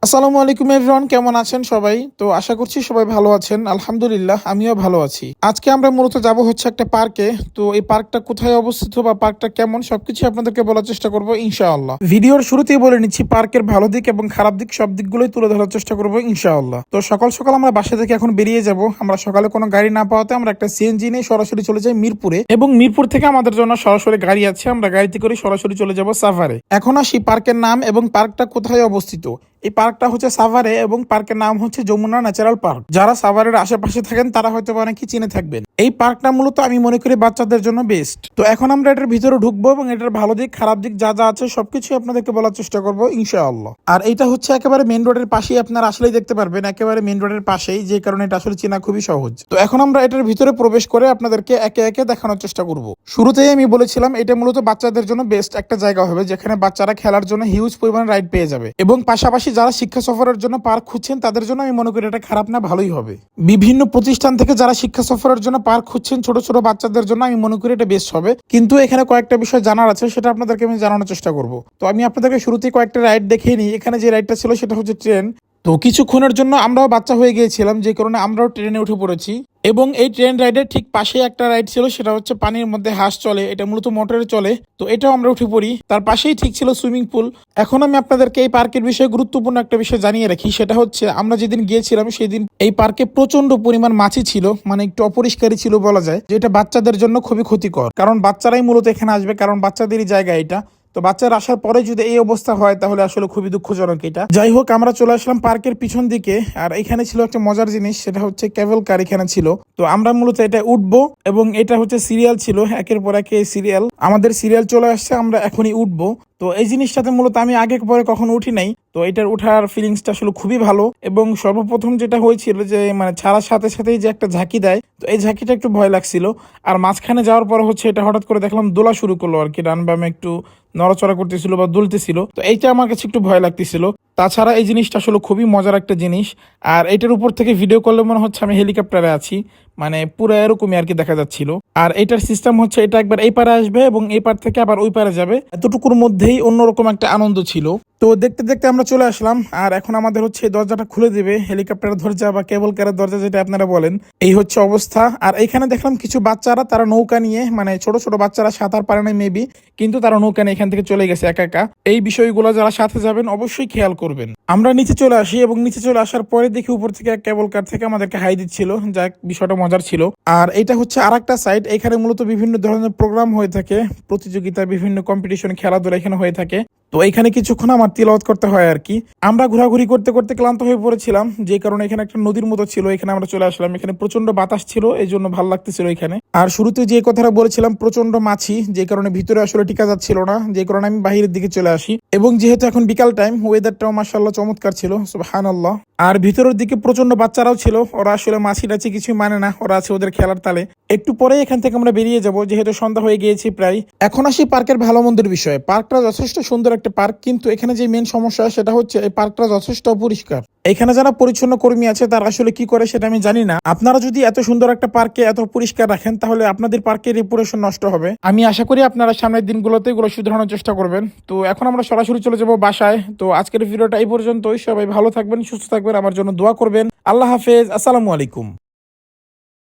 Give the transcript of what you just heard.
আসসালামু আলাইকুম এভরিওয়ান, কেমন আছেন সবাই? তো আশা করছি সবাই ভালো আছেন। আলহামদুলিল্লাহ আমিও ভালো আছি। আজকে আমরা মূলত যাব হচ্ছে একটা পার্কে। তো এই পার্কটা কোথায় অবস্থিত বা পার্কটা কেমন সবকিছু আপনাদেরকে বলার চেষ্টা করব ইনশাআল্লাহ। ভিডিওর শুরুতেই বলে নিচ্ছি, পার্কের ভালো দিক এবং খারাপ দিক সব দিকগুলোই তুলে ধরার চেষ্টা করব ইনশাআল্লাহ। তো সকাল সকাল আমরা বাসা থেকে এখন বেরিয়ে যাব। আমরা সকালে কোনো গাড়ি না পাওয়াতে আমরা একটা সিএনজি নিয়ে সরাসরি চলে যাই মিরপুরে, এবং মিরপুর থেকে আমাদের জন্য সরাসরি গাড়ি আছে, আমরা গাড়িতে করে সরাসরি চলে যাব সাভারে। এখন আসি পার্কের নাম এবং পার্কটা কোথায় অবস্থিত। এই পার্কটা হচ্ছে সাভারে এবং পার্কের নাম হচ্ছে যমুনা ন্যাচারাল পার্ক। যারা সাভারের আশেপাশে থাকেন তারা হয়তো অনেকেই চিনে থাকবেন। এই পার্কটা মূলত আমি মনে করি বাচ্চাদের জন্য বেস্ট। তো এখন আমরা এটার ভিতরে ঢুকবো এবং এটার ভালো দিক খারাপ দিক যা যা আছে সবকিছু আপনাদেরকে বলার চেষ্টা করবো ইনশাআল্লাহ। আর এটা হচ্ছে একেবারে মেন রোডের পাশেই, আপনারা আসলেই দেখতে পারবেন একেবারে মেন রোডের পাশেই, যে কারণে এটা আসলে চেনা খুবই সহজ। তো এখন আমরা এটার ভিতরে প্রবেশ করে আপনাদেরকে একে একে দেখানোর চেষ্টা করব। শুরুতেই আমি বলেছিলাম এটা মূলত বাচ্চাদের জন্য বেস্ট একটা জায়গা হবে, যেখানে বাচ্চারা খেলার জন্য হিউজ পরিমাণ রাইড পেয়ে যাবে, এবং পাশাপাশি যারা শিক্ষা সফরের জন্য পার্ক খুঁজছেন তাদের জন্য আমি মনে করি এটা খারাপ না, ভালোই হবে। বিভিন্ন প্রতিষ্ঠান থেকে যারা শিক্ষা সফরের জন্য পার্ক খুঁজছেন ছোট ছোট বাচ্চাদের জন্য, আমি মনে করি এটা বেস্ট হবে। কিন্তু এখানে কয়েকটা বিষয় জানার আছে, সেটা আপনাদেরকে আমি জানানোর চেষ্টা করব। তো আমি আপনাদেরকে শুরুতেই কয়েকটা রাইড দেখিয়ে নিই। এখানে যে রাইডটা ছিল সেটা হচ্ছে ট্রেন। তো কিছুক্ষণের জন্য আমরাও বাচ্চা হয়ে গিয়েছিলাম, যে কারণে আমরাও ট্রেনে উঠে পড়েছি। এবং এই ট্রেন রাইডের ঠিক পাশে একটা রাইড ছিল, সেটা হচ্ছে পানির মধ্যে হাঁস চলে, এটা মূলত মোটরে চলে। তো এটাও আমরা উঠে পড়ি। তার পাশেই ঠিক ছিল সুইমিং পুল। এখন আমি আপনাদেরকে এই পার্কের বিষয়ে গুরুত্বপূর্ণ একটা বিষয় জানিয়ে রাখি, সেটা হচ্ছে আমরা যেদিন গিয়েছিলাম সেদিন এই পার্কে প্রচন্ড পরিমাণ মাছি ছিল, মানে একটু অপরিষ্কারই ছিল বলা যায়, যেটা বাচ্চাদের জন্য খুবই ক্ষতিকর। কারণ বাচ্চারাই মূলত এখানে আসবে, কারণ বাচ্চাদেরই জায়গা এটা। তো বাচ্চারা আসার পরে যদি এই অবস্থা হয় তাহলে আসলে খুবই দুঃখজনক এটা। যাই হোক, আমরা চলে আসলাম পার্কের পিছন দিকে। আর এখানে ছিল একটা মজার জিনিস, সেটা হচ্ছে কেবল কার এখানে ছিল। তো আমরা মূলত এটা উঠবো, এবং এটা হচ্ছে সিরিয়াল ছিল, একের পর এক সিরিয়াল, আমাদের সিরিয়াল চলে আসছে, আমরা এখনই উঠবো। তো এই জিনিসটাতে মূলত আমি আগে পরে কখনো উঠি নাই। তো এটার ওঠার ফিলিংসটা আসলে খুবই ভালো। এবং সর্বপ্রথম যেটা হয়েছিল যে মানে ছাড়ার সাথে সাথেই যে একটা ঝাঁকি দেয়, তো এই ঝাঁকিটা একটু ভয় লাগছিল। আর মাঝখানে যাওয়ার পর হচ্ছে এটা হঠাৎ করে দেখলাম দোলা শুরু করলো আর কি, ডান বামে একটু নড়াচড়া করতেছিল বা দুলতেছিল। তো এইটা আমার কাছে একটু ভয় লাগতেছিল। তাছাড়া এই জিনিসটা আসলে খুবই মজার একটা জিনিস। আর এটার উপর থেকে ভিডিও করলে মনে হচ্ছে আমি হেলিকপ্টারে আছি, মানে পুরো এরকমই আর কি দেখা যাচ্ছিল। আর এটার সিস্টেম হচ্ছে এটা একবার এই পারে আসবে এবং এই পার থেকে আবার ওই পারে যাবে, এতটুকুর মধ্যেই অন্যরকম একটা আনন্দ ছিল। তো দেখতে দেখতে আমরা চলে আসলাম। আর এখন আমাদের হচ্ছে দরজাটা খুলে দিবে, হেলিকপ্টারের দরজা বা কেবল কারের দরজা যেটা আপনারা বলেন, এই হচ্ছে অবস্থা। আর এখানে দেখলাম কিছু বাচ্চারা, তারা নৌকা নিয়ে, মানে ছোট ছোট বাচ্চারা সাঁতার পারে না মেবি, কিন্তু তারা নৌকা নিয়ে এখান থেকে চলে গেছে একা একা। এই বিষয়গুলো যারা সাথে যাবেন অবশ্যই খেয়াল করবেন। আমরা নিচে চলে আসি এবং নিচে চলে আসার পরে দেখি উপর থেকে এক কেবল কার থেকে আমাদেরকে হাই দিচ্ছিল, যা বিষয়টা মজার ছিল। আর এটা হচ্ছে আর একটা সাইড, এখানে মূলত বিভিন্ন ধরনের প্রোগ্রাম হয়ে থাকে, প্রতিযোগিতা, বিভিন্ন কম্পিটিশন, খেলাধুলা এখানে হয়ে থাকে। তো এখানে কিছুক্ষণ আমার তিলাওয়াত করতে হয় আর কি। আমরা ঘোরাঘুরি করতে করতে ক্লান্ত হয়ে পড়েছিলাম, যে কারণে এখানে একটা নদীর মতো ছিল, এখানে আমরা চলে আসলাম। এখানে প্রচন্ড বাতাস ছিল, এই জন্য ভালো লাগতেছিল এখানে। আর শুরুতে যে কথাটা বলেছিলাম, প্রচন্ড মাছি, যে কারণে ভিতরে আসলে টিকা যাচ্ছিল না, যে কারণে আমি বাহিরের দিকে চলে আসি। এবং যেহেতু এখন বিকাল টাইম, ওয়েদারটাও মাশাআল্লাহ চমৎকার ছিল, সুবহানাল্লাহ। আর ভিতরের দিকে প্রচন্ড বাচ্চারাও ছিল, ওরা আসলে মাছি টাছি কিছু মানে না, ওরা আছে ওদের খেলার তালে। একটু পরে এখান থেকে আমরা বেরিয়ে যাব, যেহেতু সন্ধ্যা হয়ে গিয়েছি প্রায়। এখন আসি পার্কের ভালো মন্দের বিষয়ে। পার্কটা যথেষ্ট সুন্দর একটা পার্ক, কিন্তু এখানে যে মেন সমস্যা সেটা হচ্ছে এই পার্কটা যথেষ্ট অপরিষ্কার। এখানে যারা পরিচ্ছন্ন কর্মী আছে তারা আসলে কি করে সেটা আমি জানি না। আপনারা যদি এত সুন্দর একটা পার্কে এত পরিষ্কার রাখেন, তাহলে আপনাদের পার্কের রেপুটেশন নষ্ট হবে। আমি আশা করি আপনারা সামনের দিনগুলোতে এগুলো শুধরানোর চেষ্টা করবেন। তো এখন আমরা সরাসরি চলে যাব বাসায়। তো আজকের ভিডিওটা এই পর্যন্তই। সবাই ভালো থাকবেন, সুস্থ থাকবেন, আমার জন্য দোয়া করবেন। আল্লাহ হাফেজ, আসসালামু আলাইকুম।